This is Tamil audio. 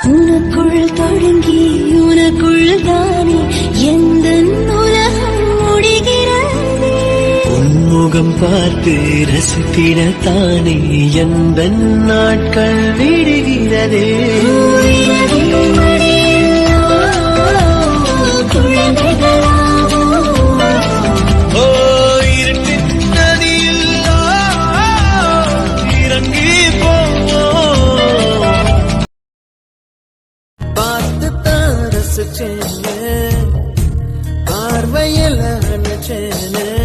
உனக்குள் தொடங்கி உனக்குள் தானே எந்த உலகம் முடிகிறது. உன்முகம் பார்த்து ரசித்திடத்தானே எந்த நாட்கள் விடுகிறதே. பார்வையில் நினைச்சேன்